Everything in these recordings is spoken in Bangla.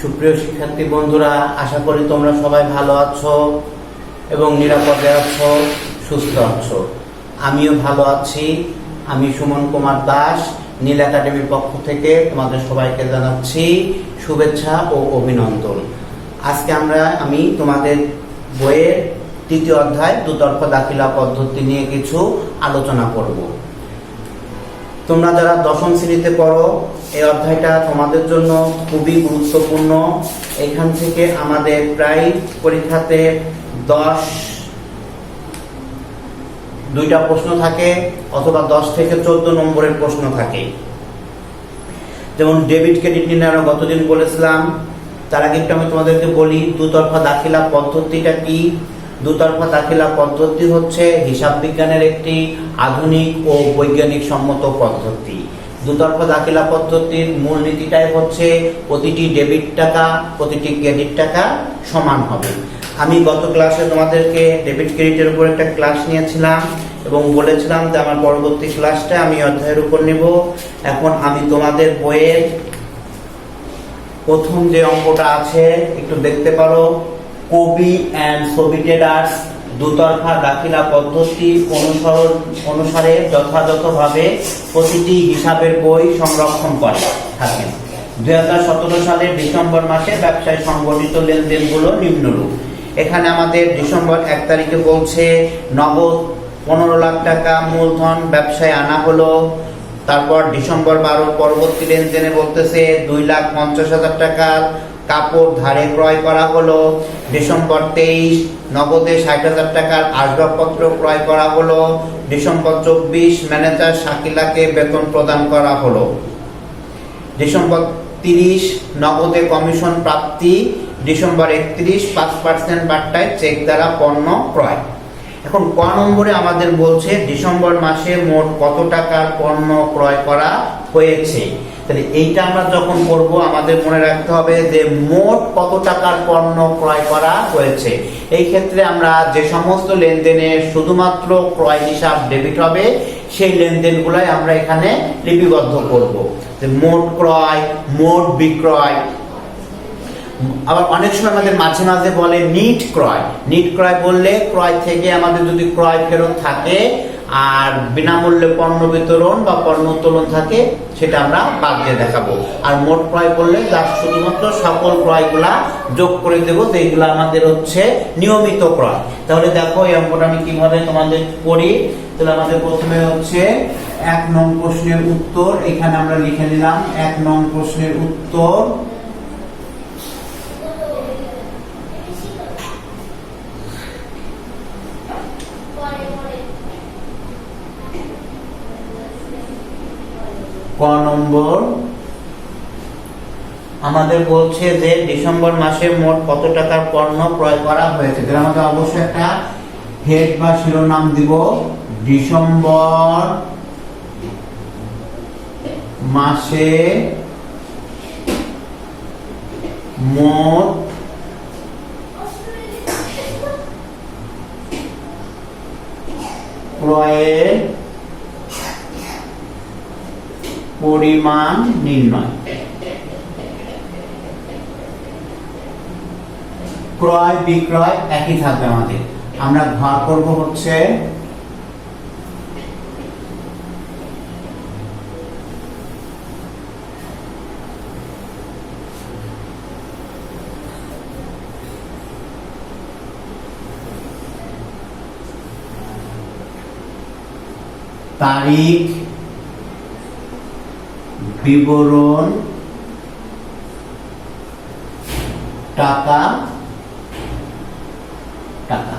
সুপ্রিয় শিক্ষার্থী বন্ধুরা, আশা করি তোমরা সবাই ভালো আছো এবং নিরাপদে আছো, সুস্থ আছো। আমিও ভালো আছি। আমি সুমন কুমার দাস, নীল একাডেমির পক্ষ থেকে তোমাদের সবাইকে জানাচ্ছি শুভেচ্ছা ও অভিনন্দন। আজকে আমি তোমাদের বইয়ের তৃতীয় অধ্যায় দুতরফা দাখিলা পদ্ধতি নিয়ে কিছু আলোচনা করব। তোমরা যারা দশম শ্রেণীতে পড়ো, এই অধ্যায়টা তোমাদের জন্য খুবই গুরুত্বপূর্ণ। এখান থেকে আমাদের প্রায় পরীক্ষাতে 2টা প্রশ্ন থাকে অথবা 10 থেকে 14 নম্বরের প্রশ্ন থাকে। যেমন ডেবিট ক্রেডিট নিয়ে আমরা গতদিন বলেছিলাম। তার আগে একটু আমি তোমাদেরকে বলি দুতরফা দাখিলা পদ্ধতিটা কি। দুতরফা দাখিলা পদ্ধতি হচ্ছে হিসাব বিজ্ঞানের একটি আধুনিক ও বৈজ্ঞানিক সম্মত পদ্ধতি। দুতরফা দাখিলা পদ্ধতির মূল নীতিটাই হচ্ছে প্রতিটি ডেবিট টাকা প্রতিটি ক্রেডিট টাকা সমান হবে। আমি গত ক্লাসে তোমাদেরকে ডেবিট ক্রেডিটের উপর একটা ক্লাস নিয়েছিলাম এবং বলেছিলাম যে আমার পরবর্তী ক্লাসটা আমি অধ্যায়ের উপর নেব। এখন আমি তোমাদের বইয়ের প্রথম যে অঙ্কটা আছে একটু দেখতে পারো। কবি অ্যান্ড ছবি ট্রেডার্স দুতরফা দাখিলা পদ্ধতি অনুসারে যথাযথভাবে প্রতিটি হিসাবের বই সংরক্ষণ করে থাকেন। 2017 সালের ডিসেম্বর মাসে ব্যবসায় সংগঠিত লেনদেনগুলো নিম্নরূপ। এখানে আমাদের ডিসেম্বর 1 তারিখে বলছে নগদ 15 লাখ টাকা মূলধন ব্যবসায় আনা হলো। তারপর ডিসেম্বর 12 পরবর্তী লেনদেনে বলতেছে 2,50,000 টাকার কাপড় ধারে ক্রয় করা হলো। ডিসেম্বর 23 নগদে 60,000 টাকার আসবাবপত্র ক্রয় করা হলো। ডিসেম্বর 24 ম্যানেজার শাকিলাকে বেতন প্রদান করা হলো। ডিসেম্বর 30 নগদে কমিশন প্রাপ্তি। ডিসেম্বর 31 5% বাট্টায় চেক দ্বারা পণ্য ক্রয়। এখন ক নম্বরে আমাদের বলছে ডিসেম্বর মাসে মোট কত টাকার পণ্য ক্রয় করা হয়েছে। তাহলে এইটা আমরা যখন করব আমাদের মনে রাখতে হবে যে মোট কত টাকার পণ্য ক্রয় করা হয়েছে। এই ক্ষেত্রে আমরা যে সমস্ত লেনদেনে শুধুমাত্র ক্রয় হিসাব ডেবিট হবে সেই লেনদেনগুলাই আমরা এখানে লিপিবদ্ধ করব। যে মোট ক্রয়, মোট বিক্রয়। আবার অনেক সময় আমাদের মাঝে মাঝে বলে নিট ক্রয়। নিট ক্রয় বললে ক্রয় থেকে আমাদের যদি ক্রয় ফেরত থাকে আর বিনামূল্যে পণ্য বিতরণ বা পণ্য উত্তোলন থাকে সেটা আমরা বাদ দিয়ে দেখাবো। আর মোট ক্রয় করলে যার শুধুমাত্র সকল ক্রয়গুলা যোগ করে দেবো, যেগুলো আমাদের হচ্ছে নিয়মিত ক্রয়। তাহলে দেখো এই অঙ্কটা আমি কিভাবে তোমাদের করি। তাহলে আমাদের প্রথমে হচ্ছে 1 নং প্রশ্নের উত্তর এখানে আমরা লিখে নিলাম। 1 নং প্রশ্নের উত্তর ক নম্বর আমাদের বলছে যে ডিসেম্বর মাসে মোট কত টাকার পণ্য ক্রয় করা হয়েছে। তাহলে আমাদের অবশ্যই একটা হেড বা শিরোনাম দিব। ডিসেম্বর মাসে মোট ক্রয়ের পরিমাণ নির্ণয়। ক্রয় বিক্রয় একই থাকবে আমাদের। আমরা ভাগ করব হচ্ছে তারিখ, বিবরণ, টাকা টাকা।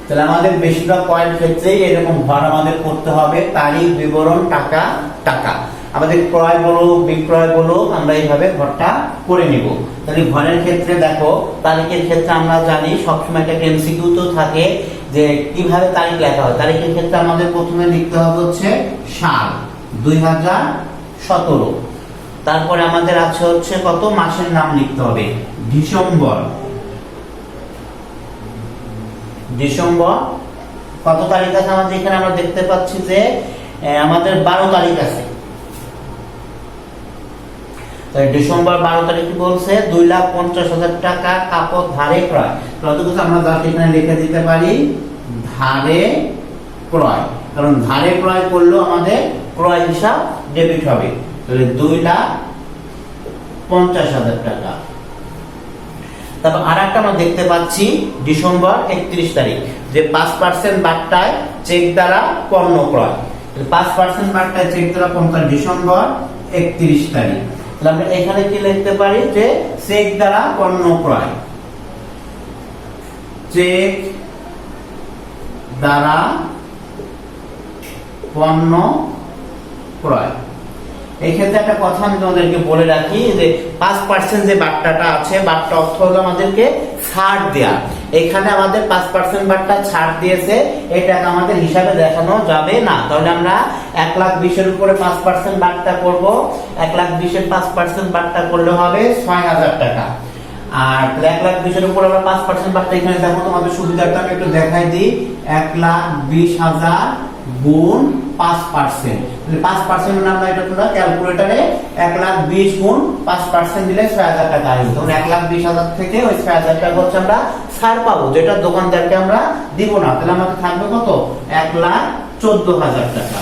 তাহলে আমাদের বেশিরভাগ পয়েন্ট ক্ষেত্রেই এরকম ঘর আমাদের করতে হবে। তারিখ, বিবরণ, টাকা টাকা। আমাদের ক্রয় বলো বিক্রয় বলো আমরা এইভাবে ঘরটা করে নিব। তাহলে ঘরের ক্ষেত্রে দেখো, তারিখের ক্ষেত্রে আমরা জানি সবসময় একটা এমসিকিউ তো থাকে যে কিভাবে তারিখ লেখা হয়। তারিখের ক্ষেত্রে আমাদের প্রথমে লিখতে হবে হচ্ছে সাল 2017। তারপরে আমাদের আছে হচ্ছে কত মাসের নাম লিখতে হবে ডিসেম্বর। ডিসেম্বর কত তারিখ আছে আমাদের এখানে আমরা দেখতে পাচ্ছি যে আমাদের 12 তারিখ আছে। তাহলে ডিসেম্বর 12 তারিখ কি বলছে 2,50,000 টাকা কাপড় ধারে ক্রয়। ততটুকু আমরা জাস্ট এখানে লিখে দিতে পারি ধারে ক্রয়, কারণ ধারে ক্রয় করলেও আমাদের ক্রয় হিসাব ডেবিট হবে। তাহলে 2,50,000 টাকা। তারপর আরেকটা আমরা দেখতে পাচ্ছি ডিসেম্বর 31 তারিখ যে 5% বাট্টায় চেক দ্বারা পণ্য ক্রয়। 5% বাট্টায় চেক দ্বারা পণ্য ডিসেম্বর 31 তারিখ। তাহলে আমরা এখানে কি লিখতে পারি যে চেক দ্বারা পণ্য ক্রয়, চেক দ্বারা পণ্য ক্রয়। এই ক্ষেত্রে একটা কথা আমি তোমাদেরকে বলে রাখি যে 5% যে বাট্টাটা আছে, বাট্টা অর্থ হলো আমাদেরকে ছাড় দেয়া। এখানে আমাদের 5% বাট্টা ছাড় দিয়েছে, এটা আমাদের হিসাবে দেখানো যাবে না। তাহলে আমরা 1,20,000 এর উপরে 5% বাট্টা করব। 1,20,000 এর 5% বাট্টা করলে হবে 6,000 টাকা। আর 1,20,000 এর উপরে আমরা 5% বাট্টা এখানে দেখো তোমাদের সুবিধাটা আমি একটু দেখাই দিই। 1,20,000 গুণ 5%, তাহলে 5% মানে আমরা এটা তোমরা ক্যালকুলেটরে 1,20,000 গুণ 5% দিলে 6,000 টাকা আসবে। তখন 1,20,000 থেকে ওই 6,000 টাকা হচ্ছে আমরা ছাড় পাবো, যেটা দোকানদারকে আমরা দিব না। তাহলে আমাদের থাকবে কত 1,14,000 টাকা।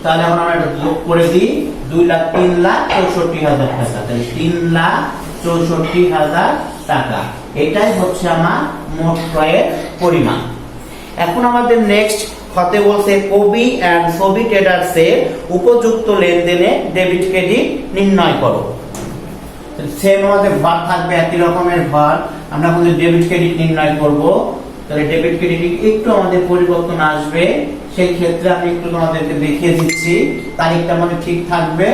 তাহলে আমরা যোগ করে দিই 3,64,000 টাকা। তাহলে 3,64,000 টাকা, এটাই হচ্ছে আমার মোট ক্রয়ের পরিমাণ। এখন আমাদের নেক্সট হতে বলছে কবি এন্ড ছবি ট্রেডার্স এর উপযুক্ত লেনদেনে ডেবিট ক্রেডিট নির্ণয় করো। সেম আমাদের ভার থাকবে, একই রকমের ভার। আমরা এখন ডেবিট ক্রেডিট নির্ণয় করব। তাহলে ডেবিট ক্রেডিট একটু আমাদের পরিবর্তন আসবে, সেই ক্ষেত্রে আমি একটু তোমাদেরকে দেখিয়ে দিচ্ছি। তারিখটা আমাদের ঠিক থাকবে।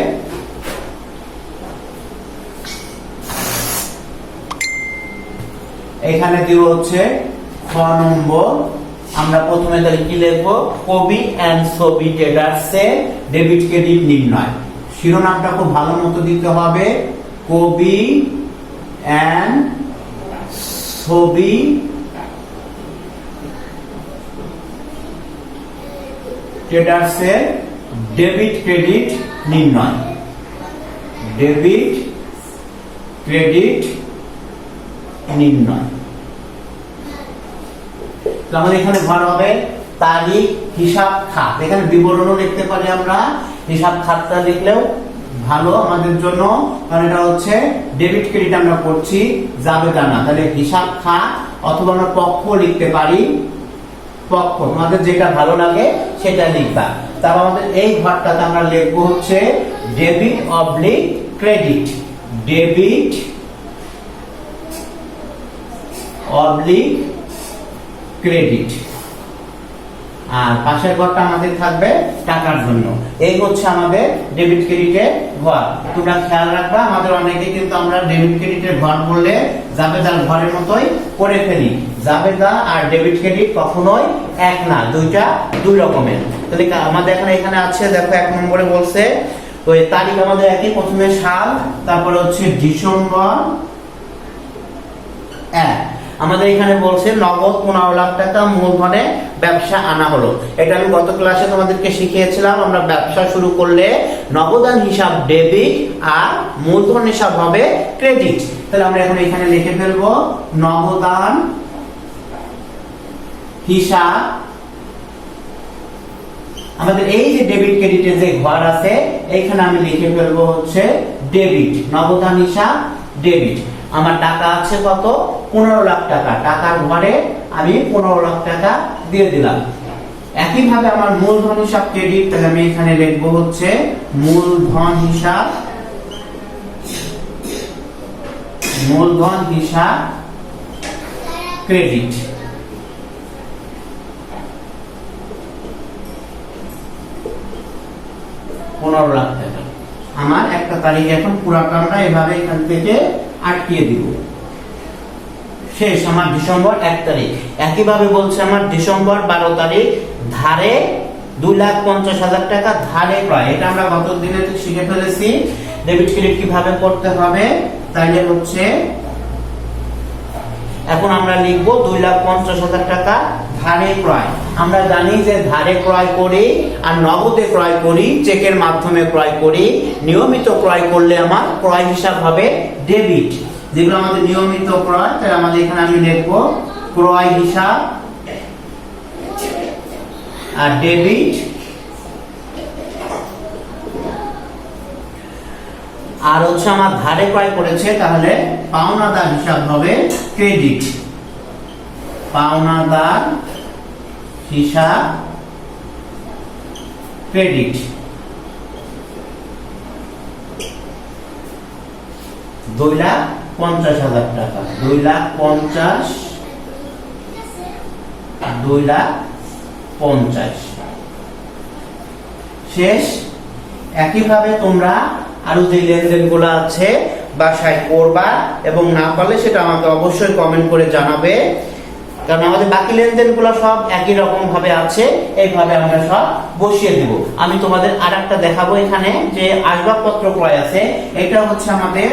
এখানে দিব হচ্ছে 6 নম্বর। আমরা প্রথমে তাহলে কি লিখবো, কবি এন্ড ছবি ট্রেডার্স এর ডেবিট ক্রেডিট নির্ণয়। শিরোনামটা খুব ভালো মতো দিতে হবে, কবি এন্ড ছবি ট্রেডার্স এর ডেবিট ক্রেডিট নির্ণয়। ডেবিট ক্রেডিট নির্ণয়। আমাদের এখানে ঘর হবে তারিখ, হিসাব খাত। এখানে বিবরণও লিখতে পারি আমরা, হিসাব খাতটা লিখলেও ভালো আমাদের জন্য, কারণ এটা হচ্ছে ডেবিট ক্রেডিট আমরা করছি, যাবে না। তাহলে হিসাব খাত অথবা আমরা পক্ষ লিখতে পারি, পক্ষ, তোমাদের যেটা ভালো লাগে সেটা লিখবা। তারপর আমাদের এই ঘরটাতে আমরা লিখবো হচ্ছে debit oblique credit. Debit oblique credit. আর পাশের ঘরটা আমাদের থাকবে টাকার জন্য। এই হচ্ছে আমাদের ডেবিট ক্রেডিটের ঘর। তোমরা খেয়াল রাখবা, আমাদের অনেকে কিন্তু আমরা ডেবিট ক্রেডিটের ঘর বললে জাবেদার ঘরের মতোই করে ফেলি। জাবেদা আর ডেবিট ক্রেডিট কখনোই এক না, দুইটা দুই রকমের। তাহলে আমাদের এখানে আছে দেখো 1 নম্বরে বলছে ওই তারিখ আমাদের একই, প্রথমে সাল, তারপরে হচ্ছে ডিসেম্বর 1। আমাদের এখানে বলছে নগদ 15 লাখ টাকা মূলধনে ব্যবসা আনা হলো। এটা আমি গত ক্লাসে তোমাদেরকে শিখিয়েছিলাম, আমরা ব্যবসা শুরু করলে নগদান হিসাব ডেবিট আর মূলধন হিসাব হবে ক্রেডিট। তাহলে আমরা এখন এখানে লিখে ফেলবো নগদান হিসাব। আমাদের এই যে ডেবিট ক্রেডিটের যে ঘর আছে, এখানে আমি লিখে ফেলবো হচ্ছে ডেবিট, নগদান হিসাব ডেবিট। আমার টাকা আছে কত 15 লাখ টাকা, টাকার ঘরে আমি 15 লাখ টাকা দিয়ে দিলাম। একইভাবে আমার মূলধন হিসাব ক্রেডিট, তাহলে আমি এখানে লিখবো হচ্ছে মূলধন হিসাব, মূলধন হিসাব ক্রেডিট। $15 লাখ টাকা। আমার একটা তারিখ এখন পুরাটা আমরা এভাবে এখান থেকে আটকিয়ে দিব। শেষ আমার ডিসেম্বর 1 তারিখ। একইভাবে বলছে আমার ডিসেম্বর 12 তারিখ ধারে 2,50,000 টাকা ধারে ক্রয়। এটা আমরা গত দিনে শিখে ফেলেছি ডেবিট ক্রেডিট কিভাবে করতে হবে। তাইলে হচ্ছে এখন আমরা লিখবো 2,50,000 টাকা ধারে ক্রয়। আমরা জানি যে ধারে ক্রয় করি আর নগদে ক্রয় করি, চেকের মাধ্যমে ক্রয় করি। নিয়মিত ক্রয় করলে আমার ক্রয় হিসাব হবে ডেবিট। যেগুলো আমাদের নিয়মিত ক্রয়, তাহলে আমাদের এখানে আমি লিখবো ক্রয় হিসাব আর ডেবিট। আর হচ্ছে আমার ধারে ক্রয় করেছে, তাহলে পাওনাদার হিসাব হবে ক্রেডিট। পাওনাদার হিসাব ক্রেডিট। 2,50,000 টাকা, 2,50,000 শেষ। একইভাবে তোমরা আরো যে লেনদেন গুলো আছে বাসায় করবা, এবং না পারলে সেটা আমাকে অবশ্যই কমেন্ট করে জানাবে, কারণ আমাদের বাকি লেনদেন গুলো সব একই রকম ভাবে আছে। এইভাবে আমরা সব বসিয়ে দিব। আমি তোমাদের আরেকটা দেখাবো, এখানে যে আসবাবপত্র ক্রয় আছে, এটা হচ্ছে আমাদের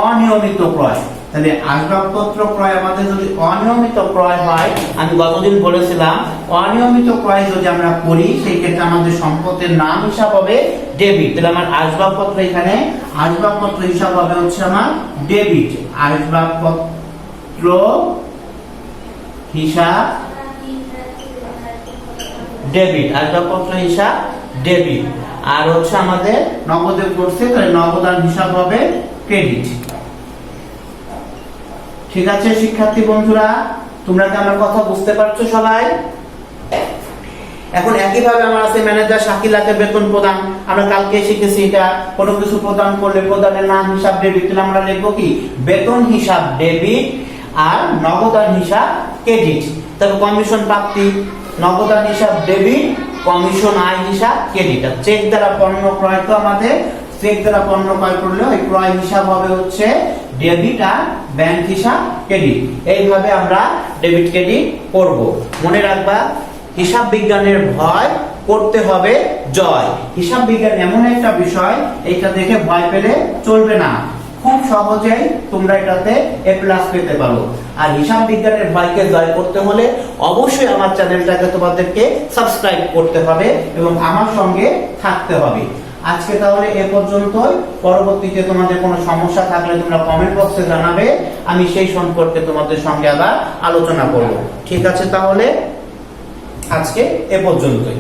অনিয়মিত ক্রয়। তাহলে আসবাবপত্র ক্রয় আমাদের যদি অনিয়মিত ক্রয় হয়, আমি গতদিন বলেছিলাম অনিয়মিত ক্রয় যদি আমরা করি, সেই ক্ষেত্রে আমাদের সম্পদের নাম হিসাব হবে ডেবিট। তাহলে আমার আসবাবপত্র, এখানে আসবাবপত্র হিসাব হবে হচ্ছে আমার ডেবিট। আসবাবপত্র হিসাব ডেবিট, আসবাবপত্র হিসাব ডেবিট। আর হচ্ছে আমাদের নগদে করছে, তাহলে নগদান হিসাব হবে ক্রেডিট। ঠিক আছে শিক্ষার্থী বন্ধুরা, তোমরা কি আমার কথা বুঝতে পারছো সবাই? এখন একইভাবে আমার আছে ম্যানেজার শাকিলাকে বেতন প্রদান। আমরা কালকে শিখেছি এটা, কোনো কিছু প্রদান করলে প্রদানের নাম হিসাব ডেবিট। তাহলে আমরা লিখবো কি বেতন হিসাব ডেবিট আর নগদান হিসাব ক্রেডিট। তবে কমিশন প্রাপ্তি, নগদান হিসাব ডেবিট, কমিশন আয় হিসাব ক্রেডিট। আর চেক দ্বারা পণ্য ক্রয়, তো আমাদের চেক দ্বারা পণ্য ক্রয় করলে ওই ক্রয় হিসাব হবে হচ্ছে ডেবিট আর ব্যাংক হিসাব ক্রেডিট। এইভাবে আমরা ডেবিট ক্রেডিট করব। মনে রাখবা, হিসাব বিজ্ঞানের ভয় করতে হবে জয়। হিসাব বিজ্ঞান এমন একটা বিষয়, এটা দেখে ভয় পেলে চলবে না। খুব সহজেই তোমরা এটাতে এ প্লাস পেতে পারো। আর হিসাব বিজ্ঞানের ভয়কে জয় করতে হলে অবশ্যই আমার চ্যানেলটাকে তোমাদেরকে সাবস্ক্রাইব করতে হবে এবং আমার সঙ্গে থাকতে হবে। আজকে তাহলে এ পর্যন্তই। পরবর্তীতে তোমাদের কোনো সমস্যা থাকলে তোমরা কমেন্ট বক্সে জানাবে, আমি সেই সম্পর্কে তোমাদের সঙ্গে আবার আলোচনা করব। ঠিক আছে, তাহলে আজকে এ পর্যন্তই।